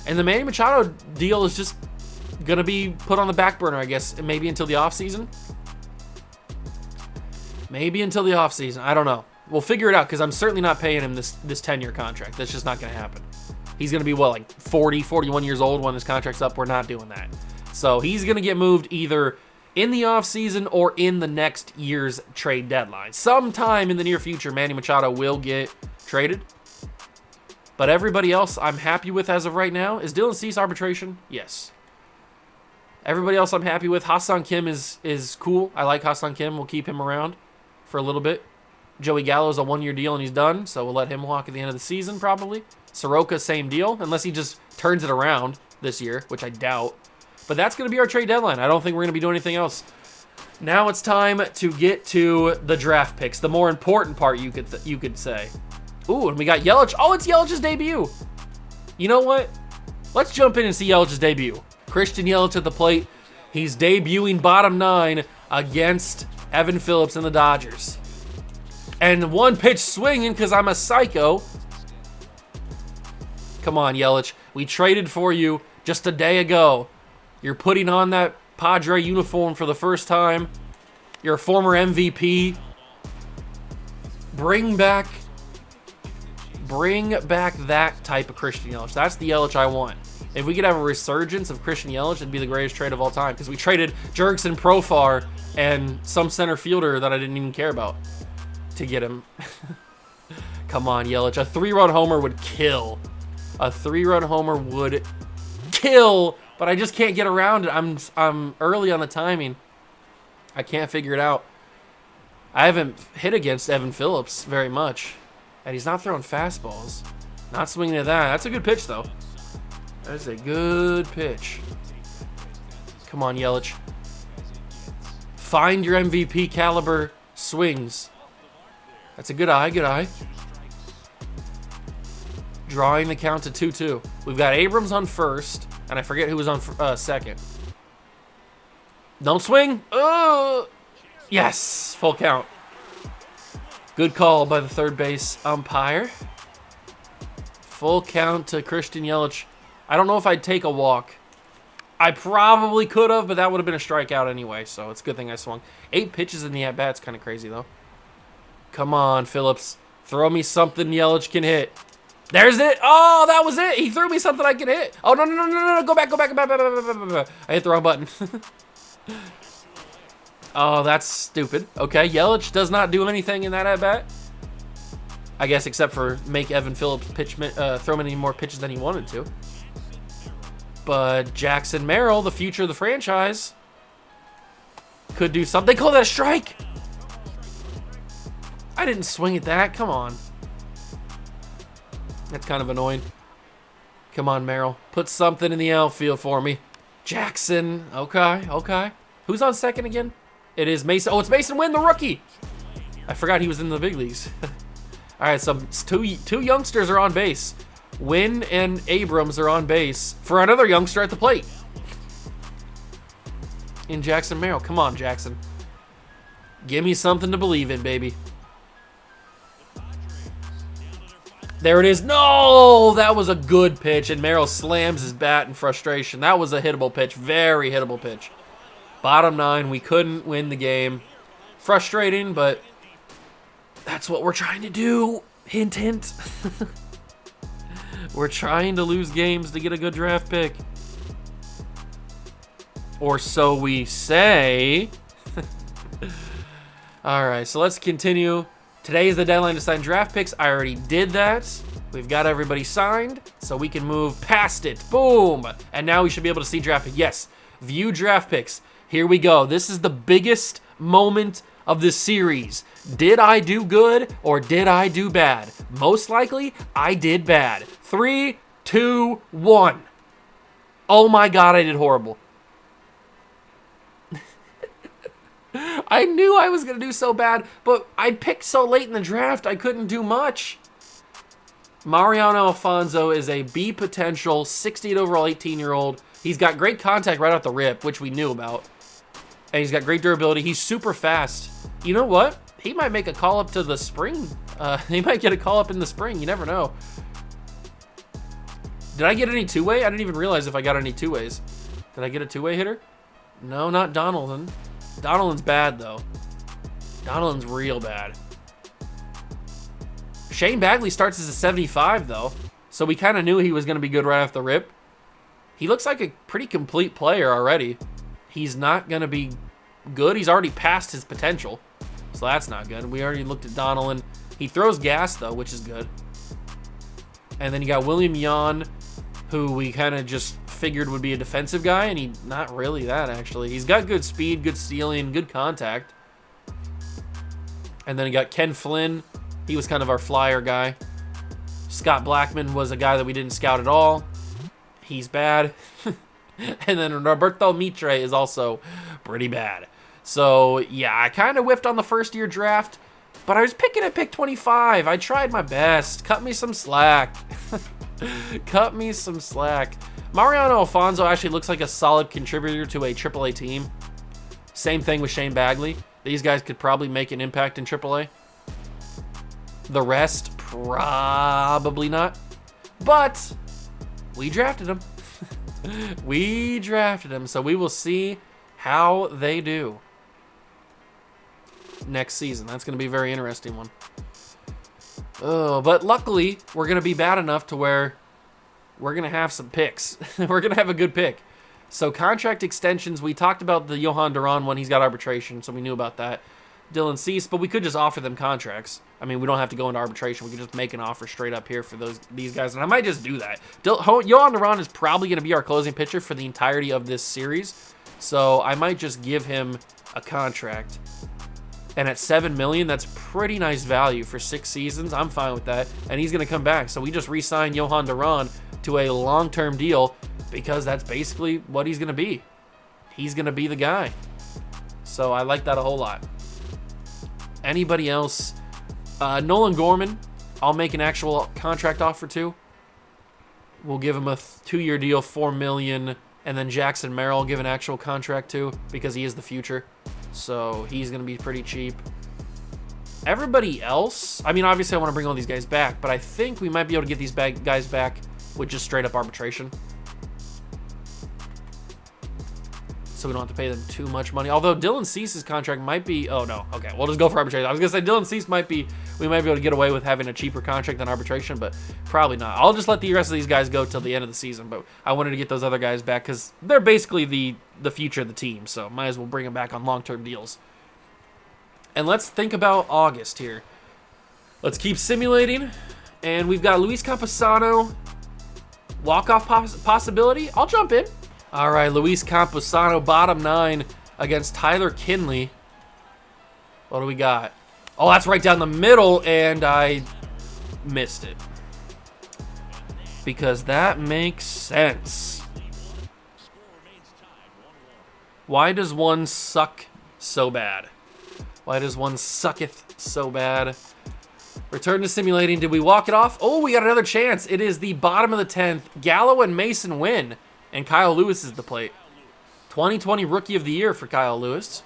And the Manny Machado deal is just going to be put on the back burner, I guess, maybe until the offseason. Maybe until the offseason. I don't know. We'll figure it out because I'm certainly not paying him this 10-year contract. That's just not going to happen. He's going to be, what, like 40, 41 years old when his contract's up? We're not doing that. So he's going to get moved either in the offseason or in the next year's trade deadline. Sometime in the near future, Manny Machado will get traded. But everybody else I'm happy with as of right now. Is Dylan Cease arbitration? Yes. Everybody else I'm happy with. Ha-Seong Kim is cool. I like Ha-Seong Kim. We'll keep him around for a little bit. Joey Gallo's a one-year deal and he's done, so we'll let him walk at the end of the season probably. Soroka, same deal, unless he just turns it around this year, which I doubt. But that's going to be our trade deadline. I don't think we're going to be doing anything else. Now it's time to get to the draft picks, the more important part you could say. Ooh, and we got Yelich. Oh, it's Yelich's debut. You know what? Let's jump in and see Yelich's debut. Christian Yelich at the plate. He's debuting bottom 9 against Evan Phillips and the Dodgers. And one pitch swinging because I'm a psycho. Come on, Yelich. We traded for you just a day ago. You're putting on that Padre uniform for the first time. You're a former MVP. Bring back that type of Christian Yelich. That's the Yelich I want. If we could have a resurgence of Christian Yelich, it'd be the greatest trade of all time. Because we traded Jurickson Profar and some center fielder that I didn't even care about to get him. Come on, Yelich. A 3-run homer would kill. A 3-run homer would kill, but I just can't get around it. I'm early on the timing. I can't figure it out. I haven't hit against Evan Phillips very much, and he's not throwing fastballs. Not swinging at that. That's a good pitch, though. That is a good pitch. Come on, Yelich. Find your MVP caliber swings. That's a good eye, good eye. Drawing the count to 2-2. We've got Abrams on first, and I forget who was on second. Don't swing. Yes, full count. Good call by the third base umpire. Full count to Christian Yelich. I don't know if I'd take a walk. I probably could have, but that would have been a strikeout anyway, so it's a good thing I swung. 8 pitches in the at-bat's kind of crazy, though. Come on, Phillips. Throw me something Yelich can hit. There's it. Oh, that was it. He threw me something I can hit. Oh, no. Go back. I hit the wrong button. Oh, that's stupid. Okay, Yelich does not do anything in that at-bat. I guess except for make Evan Phillips throw many more pitches than he wanted to. But Jackson Merrill, the future of the franchise, could do something. They call that a strike. I didn't swing at that. Come on. That's kind of annoying. Come on, Merrill. Put something in the outfield for me. Jackson. Okay. Who's on second again? It is Mason. Oh, it's Mason Wynn, the rookie. I forgot he was in the big leagues. All right, so two youngsters are on base. Wynn and Abrams are on base for another youngster at the plate. In Jackson Merrill. Come on, Jackson. Give me something to believe in, baby. There it is. No, that was a good pitch, and Merrill slams his bat in frustration. That was a hittable pitch, very hittable pitch. Bottom 9, we couldn't win the game. Frustrating, but that's what we're trying to do. Hint, hint. We're trying to lose games to get a good draft pick. Or so we say. All right, so let's continue. Today is the deadline to sign draft picks. I already did that. We've got everybody signed, so we can move past it. Boom. And now we should be able to see draft picks. Yes, view draft picks. Here we go. This is the biggest moment of this series. Did I do good or did I do bad? Most likely, I did bad. 3, 2, 1. Oh my God, I did horrible. I knew I was going to do so bad, but I picked so late in the draft, I couldn't do much. Mariano Alfonso is a B potential, 68 overall, 18-year-old. He's got great contact right off the rip, which we knew about. And he's got great durability. He's super fast. You know what? He might make a call up to the spring. He might get a call up in the spring. You never know. Did I get any two-way? I didn't even realize if I got any two-ways. Did I get a two-way hitter? No, not Donaldson. Donaldson's bad, though. Donaldson's real bad. Shane Bagley starts as a 75, though. So we kind of knew he was going to be good right off the rip. He looks like a pretty complete player already. He's not going to be good. He's already past his potential. So that's not good. We already looked at Donaldson. He throws gas, though, which is good. And then you got William Yon, who we kind of just figured would be a defensive guy, and he's not really that, actually. He's got good speed, good stealing, good contact. And then you got Ken Flynn. He was kind of our flyer guy. Scott Blackman was a guy that we didn't scout at all. He's bad. And then Roberto Mitre is also pretty bad. So, yeah, I kind of whiffed on the first-year draft, but I was picking at pick 25. I tried my best. Cut me some slack. Cut me some slack. Mariano Alfonso actually looks like a solid contributor to a AAA team. Same thing with Shane Bagley. These guys could probably make an impact in AAA. The rest, probably not. But we drafted them. We drafted them, so we will see how they do next season. That's going to be a very interesting one. Oh, but luckily, we're going to be bad enough to where we're going to have some picks. We're going to have a good pick. So contract extensions, we talked about the Johan Duran one. He's got arbitration, so we knew about that. Dylan Cease, but we could just offer them contracts. I mean, we don't have to go into arbitration. We could just make an offer straight up here for these guys, and I might just do that. Johan Duran is probably going to be our closing pitcher for the entirety of this series, so I might just give him a contract. And at $7 million, that's pretty nice value for 6 seasons. I'm fine with that, and he's going to come back. So we just re-signed Johan Duran to a long-term deal because that's basically what he's going to be. He's going to be the guy. So I like that a whole lot. Anybody else? Nolan Gorman, I'll make an actual contract offer to. We'll give him a 2-year deal, $4 million, and then Jackson Merrill give an actual contract to because he is the future. So he's going to be pretty cheap. Everybody else, I mean, obviously I want to bring all these guys back, but I think we might be able to get these guys back with just straight up arbitration. So we don't have to pay them too much money. Although Dylan Cease's contract might be, oh no, okay, we'll just go for arbitration. I was gonna say Dylan Cease might be, we might be able to get away with having a cheaper contract than arbitration, but probably not. I'll just let the rest of these guys go till the end of the season, but I wanted to get those other guys back because they're basically the future of the team, so might as well bring them back on long-term deals. And let's think about August here. Let's keep simulating, and we've got Luis Campusano, walk-off possibility. I'll jump in. All right, Luis Campusano, bottom 9 against Tyler Kinley. What do we got? Oh, that's right down the middle, and I missed it. Because that makes sense. Why does one suck so bad? Why does one sucketh so bad? Return to simulating. Did we walk it off? Oh, we got another chance. It is the bottom of the 10th. Gallo and Mason win. And Kyle Lewis is the plate. 2020 Rookie of the Year for Kyle Lewis.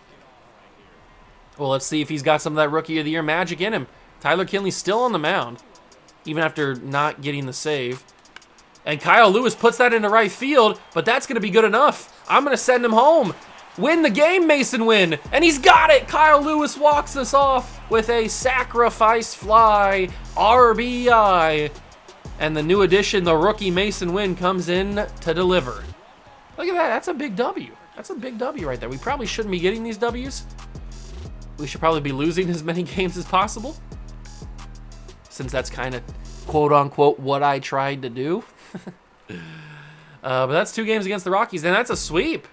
Well, let's see if he's got some of that Rookie of the Year magic in him. Tyler Kinley's still on the mound, even after not getting the save. And Kyle Lewis puts that into right field, but that's going to be good enough. I'm going to send him home. Win the game, Mason Wynn. And he's got it. Kyle Lewis walks us off with a sacrifice fly RBI. And the new addition, the rookie Mason Wynn, comes in to deliver. Look at that. That's a big W. That's a big W right there. We probably shouldn't be getting these Ws. We should probably be losing as many games as possible, since that's kind of quote-unquote what I tried to do. But that's 2 games against the Rockies, and that's a sweep.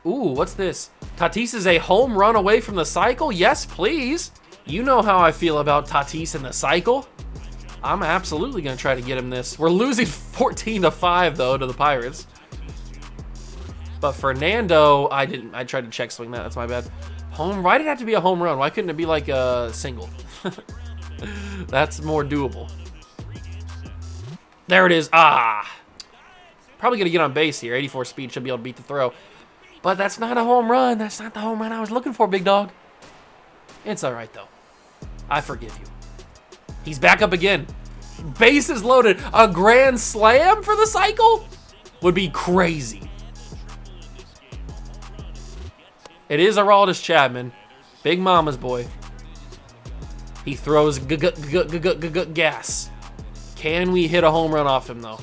Ooh, what's this? Tatis is a home run away from the cycle? Yes, please. You know how I feel about Tatis in the cycle. I'm absolutely going to try to get him this. We're losing 14-5, though, to the Pirates. But Fernando, I didn't. I tried to check swing that. That's my bad. Home. Why did it have to be a home run? Why couldn't it be like a single? That's more doable. There it is. Ah. Probably going to get on base here. 84 speed, should be able to beat the throw. But that's not a home run. That's not the home run I was looking for, big dog. It's all right, though. I forgive you. He's back up again. Bases loaded. A grand slam for the cycle would be crazy. It is Aroldis Chapman. Big mama's boy. He throws gas. Can we hit a home run off him, though?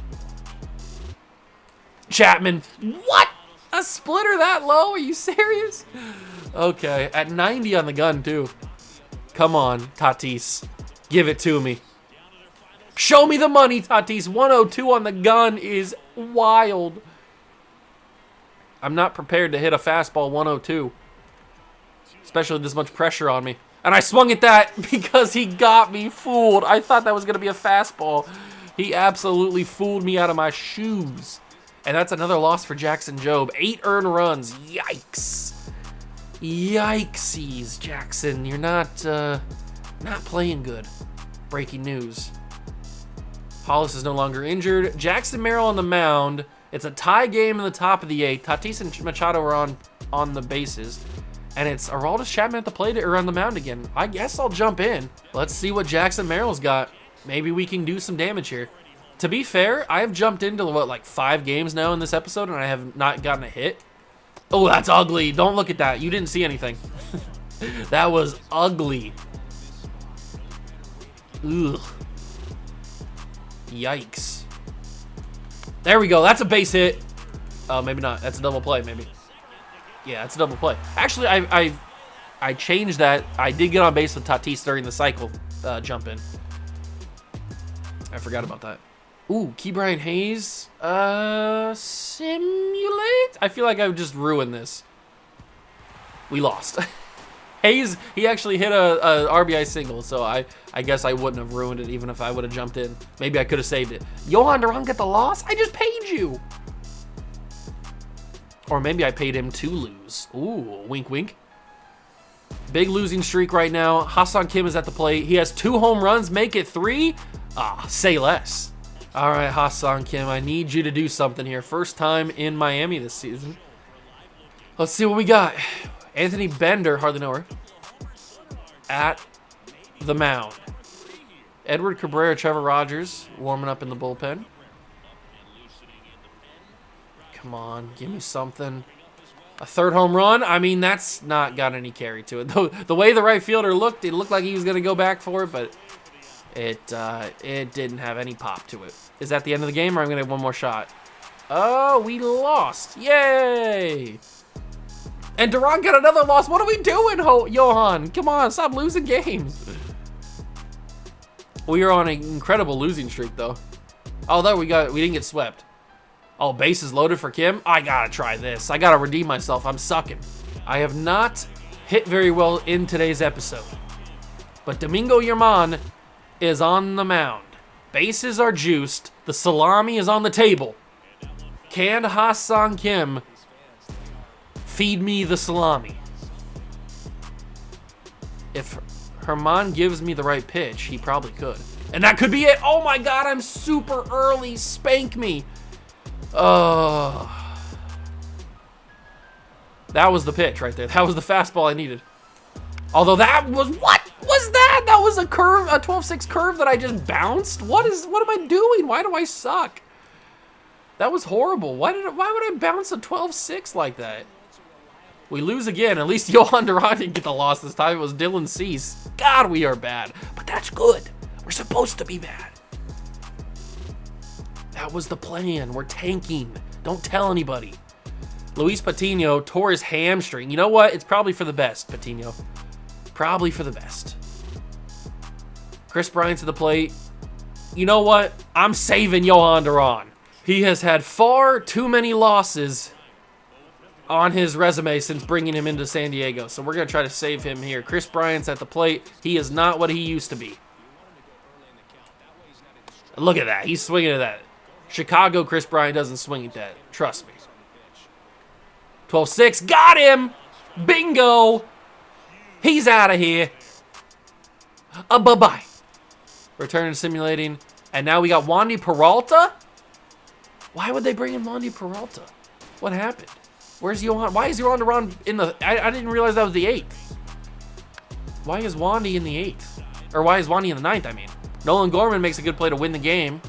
Chapman. What? A splitter that low? Are you serious? Okay. At 90 on the gun, too. Come on, Tatis. Give it to me. Show me the money, Tatis. 102 on the gun is wild. I'm not prepared to hit a fastball 102. Especially with this much pressure on me. And I swung at that because he got me fooled. I thought that was going to be a fastball. He absolutely fooled me out of my shoes. And that's another loss for Jackson Jobe. 8 earned runs. Yikes. Yikesies, Jackson. You're not playing good. Breaking news. Hollis is no longer injured. Jackson Merrill on the mound. It's a tie game in the top of the 8th. Tatis and Machado are on the bases. And it's Aroldis Chapman at the plate or on the mound again. I guess I'll jump in. Let's see what Jackson Merrill's got. Maybe we can do some damage here. To be fair, I have jumped into, what, like 5 games now in this episode, and I have not gotten a hit. Oh, that's ugly. Don't look at that. You didn't see anything. That was ugly. Ugh. Yikes. There we go. That's a base hit. Oh, maybe not. That's a double play, maybe. Yeah, that's a double play. Actually, I changed that. I did get on base with Tatis during the cycle jump in. I forgot about that. Ooh, Ke'Bryan Hayes. Simulate? I feel like I would just ruin this. We lost. Hayes, he actually hit a RBI single, so I guess I wouldn't have ruined it even if I would have jumped in. Maybe I could have saved it. Yohan Duran get the loss? I just paid you. Or maybe I paid him to lose. Ooh, wink, wink. Big losing streak right now. Ha-Seong Kim is at the plate. He has 2 home runs. Make it 3? Ah, say less. All right, Ha-Seong Kim, I need you to do something here. First time in Miami this season. Let's see what we got. Anthony Bender, hardly know her, at the mound. Edward Cabrera, Trevor Rogers warming up in the bullpen. Come on, give me something. A 3rd home run? I mean, that's not got any carry to it. The way the right fielder looked, it looked like he was going to go back for it, but it didn't have any pop to it. Is that the end of the game, or I'm going to have one more shot? Oh, we lost. Yay! And Duran got another loss. What are we doing, Yohan? Come on, stop losing games. We are on an incredible losing streak, though. Oh, there we didn't get swept. Oh, bases loaded for Kim. I gotta try this. I gotta redeem myself. I'm sucking. I have not hit very well in today's episode. But Domingo Germán is on the mound. Bases are juiced. The salami is on the table. Can Ha-Seong Kim feed me the salami? If Germán gives me the right pitch, he probably could. And that could be it. Oh my God, I'm super early. Spank me. Oh. That was the pitch right there. That was the fastball I needed. Although that was, what was that? That was a curve, a 12-6 curve that I just bounced? What am I doing? Why do I suck? That was horrible. Why would I bounce a 12-6 like that? We lose again. At least Yohan Duran didn't get the loss this time. It was Dylan Cease. God, we are bad. But that's good. We're supposed to be bad. That was the plan. We're tanking. Don't tell anybody. Luis Patino tore his hamstring. You know what? It's probably for the best, Patino. Probably for the best. Chris Bryant's at the plate. You know what? I'm saving Yohan Duran. He has had far too many losses on his resume since bringing him into San Diego. So we're going to try to save him here. Chris Bryant's at the plate. He is not what he used to be. Look at that. He's swinging at that. Chicago Chris Bryant doesn't swing at that. Trust me. 12-6. Got him. Bingo. He's out of here. Bye-bye. Return to simulating. And now we got Wandy Peralta? Why would they bring in Wandy Peralta? What happened? Where's Johan? Why is Johan Duran in the... I didn't realize that was the 8th. Why is Wandy in the 8th? Or why is Wandy in the 9th, I mean? Nolan Gorman makes a good play to win the game.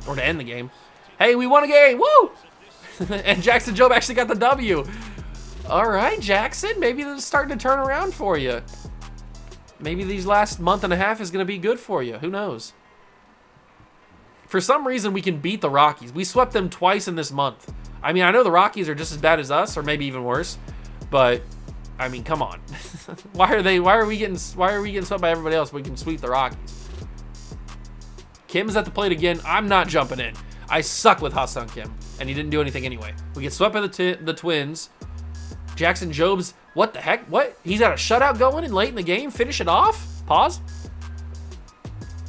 Or to end the game. Hey, we won a game. Woo! And Jackson Jobe actually got the W. All right, Jackson. Maybe this is starting to turn around for you. Maybe these last month and a half is going to be good for you. Who knows? For some reason, we can beat the Rockies. We swept them twice in this month. I mean, I know the Rockies are just as bad as us, or maybe even worse. But I mean, come on. Why are we getting swept by everybody else? We can sweep the Rockies. Kim's at the plate again. I'm not jumping in. I suck with Ha-Seong Kim, and he didn't do anything anyway. We get swept by the Twins. Jackson Jobe's, what the heck? What? He's got a shutout going in late in the game. Finish it off. Pause.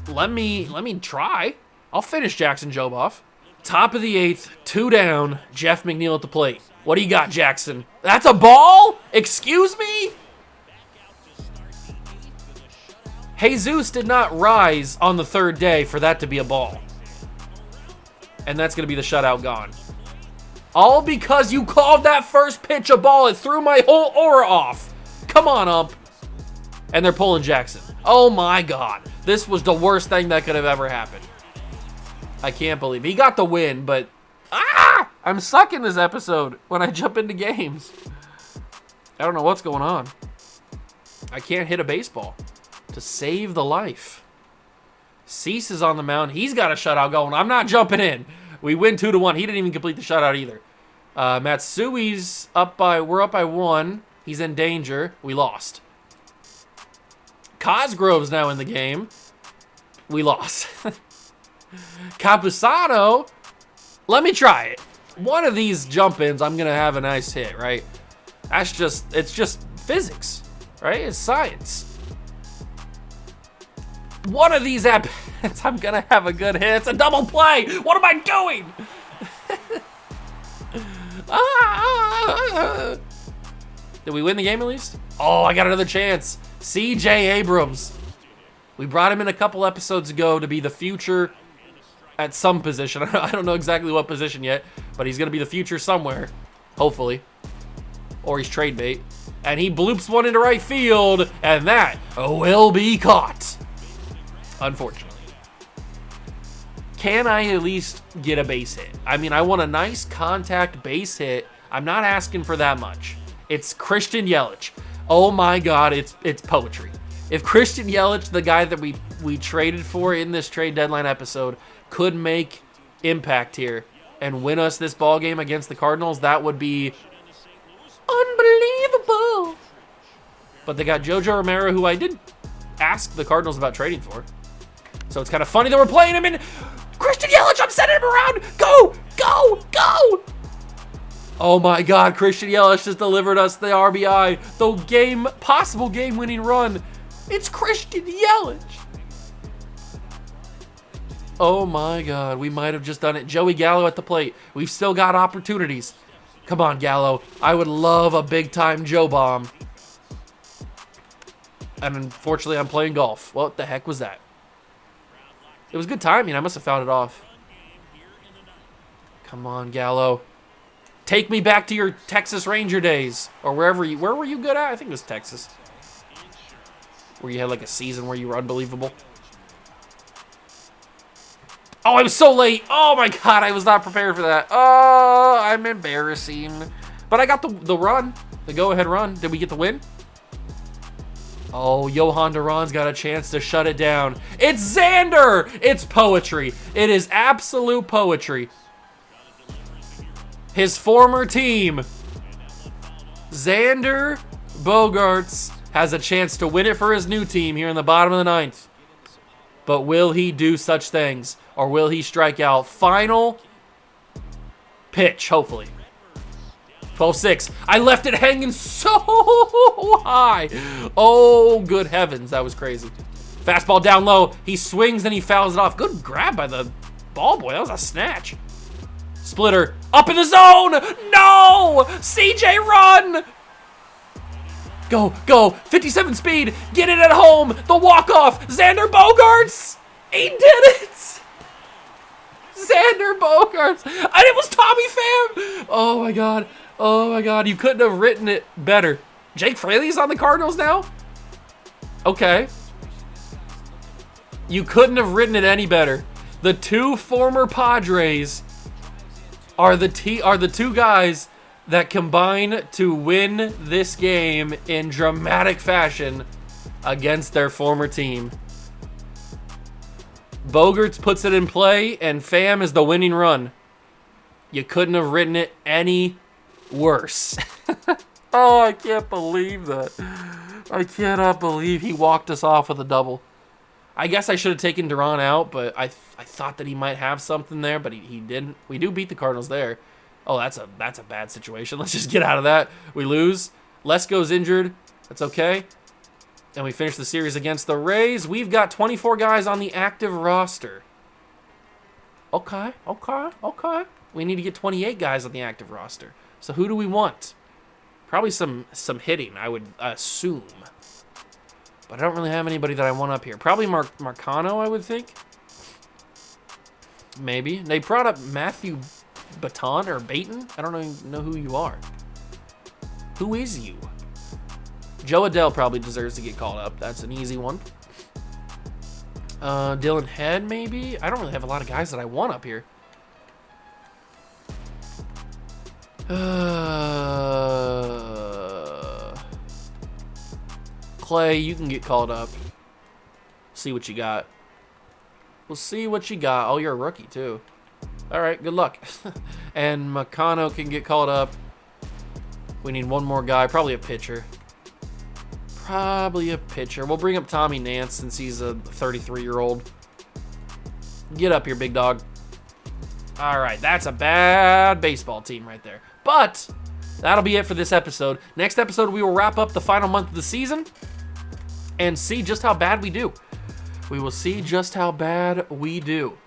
Let me try. I'll finish Jackson Jobe off. Top of the 8th, 2 down. Jeff McNeil at the plate. What do you got, Jackson? That's a ball? Excuse me? Jesus did not rise on the 3rd day for that to be a ball. And that's going to be the shutout gone. All because you called that first pitch a ball. It threw my whole aura off. Come on, ump. And they're pulling Jackson. Oh, my God. This was the worst thing that could have ever happened. I can't believe it. He got the win, but... I'm sucking this episode when I jump into games. I don't know what's going on. I can't hit a baseball to save the life. Cease is on the mound. He's got a shutout going. I'm not jumping in. We win 2-1. He didn't even complete the shutout either. Matsui's up by... We're up by 1. He's in danger. We lost. Cosgrove's now in the game. We lost. Capusano. Let me try it. One of these jump-ins, I'm going to have a nice hit, right? It's just physics, right? It's science. One of these at-bats, I'm going to have a good hit. It's a double play. What am I doing? Did we win the game at least? Oh, I got another chance. C.J. Abrams. We brought him in a couple episodes ago to be the future at some position. I don't know exactly what position yet, but he's going to be the future somewhere, hopefully. Or he's trade bait. And he bloops one into right field, and that will be caught. Unfortunately. Can I at least get a base hit? I mean, I want a nice contact base hit. I'm not asking for that much. It's Christian Yelich. Oh my God, it's poetry. If Christian Yelich, the guy that we traded for in this trade deadline episode, could make impact here and win us this ball game against the Cardinals, that would be unbelievable. But they got Jojo Romero, who I did ask the Cardinals about trading for. So it's kind of funny that we're playing him in. Christian Yelich, I'm sending him around. Go, go, go. Oh my God, Christian Yelich just delivered us the RBI, the possible game-winning run. It's Christian Yelich. Oh my God, we might have just done it. Joey Gallo at the plate. We've still got opportunities. Come on, Gallo. I would love a big-time Joe bomb. And unfortunately, I'm playing golf. What the heck was that? It was good timing. I must have fouled it off. Come on, Gallo. Take me back to your Texas Ranger days. Or where were you good at? I think it was Texas. Where you had like a season where you were unbelievable. Oh, I was so late. Oh my God, I was not prepared for that. Oh, I'm embarrassing. But I got the run, the go-ahead run. Did we get the win? Oh, Johan Duran's got a chance to shut it down. It's Xander. It's poetry. It is absolute poetry. His former team, Xander Bogaerts, has a chance to win it for his new team here in the bottom of the 9th. But will he do such things? Or will he strike out? Final pitch, hopefully. 12-6. I left it hanging so high. Oh, good heavens. That was crazy. Fastball down low. He swings and he fouls it off. Good grab by the ball boy. That was a snatch. Splitter. Up in the zone. No! CJ, run! Go, go. 57 speed. Get it at home. The walk-off. Xander Bogaerts. He did it. Xander Bogaerts. And it was Tommy Pham. Oh, my God. Oh, my God. You couldn't have written it better. Jake Fraley's on the Cardinals now? Okay. You couldn't have written it any better. The two former Padres are the two guys that combine to win this game in dramatic fashion against their former team. Bogaerts puts it in play, and Pham is the winning run. You couldn't have written it any worse. Oh, I can't believe that. I cannot believe he walked us off with a double. I guess I should have taken Duran out, but I thought that he might have something there, but he didn't. We do beat the Cardinals there. Oh, that's a bad situation. Let's just get out of that. We lose. Lesko's injured. That's okay. And we finish the series against the Rays. We've got 24 guys on the active roster. Okay. We need to get 28 guys on the active roster. So who do we want? Probably some hitting, I would assume. But I don't really have anybody that I want up here. Probably Marcano, I would think. Maybe. They brought up Matthew Baton or Baton. I don't even know who you are. Who is you? Joe Adele probably deserves to get called up. That's an easy one. Dylan Head, maybe? I don't really have a lot of guys that I want up here. Clay, you can get called up. See what you got. We'll see what you got. Oh, you're a rookie, too. All right, good luck. And Makano can get called up. We need one more guy. Probably a pitcher. We'll bring up Tommy Nance since he's a 33-year-old. Get up here, big dog. All right, that's a bad baseball team right there. But that'll be it for this episode. Next episode, we will wrap up the final month of the season and see just how bad we do. We will see just how bad we do.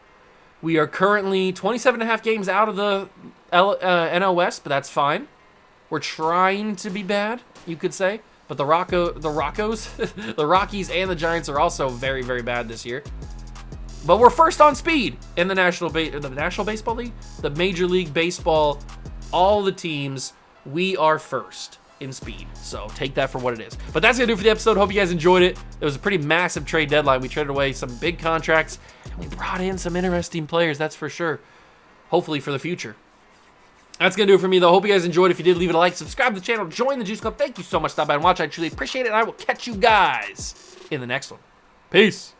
We are currently 27.5 games out of the NL West, but that's fine. We're trying to be bad, you could say. But the Rockies and the Giants are also very, very bad this year. But we're first on speed in the National Baseball League, the Major League Baseball, all the teams. We are first in speed. So take that for what it is. But that's going to do it for the episode. Hope you guys enjoyed it. It was a pretty massive trade deadline. We traded away some big contracts, and we brought in some interesting players, that's for sure. Hopefully for the future. That's going to do it for me, though. Hope you guys enjoyed. If you did, leave it a like, subscribe to the channel, join the Juice Club. Thank you so much for stopping by and watching. I truly appreciate it, and I will catch you guys in the next one. Peace.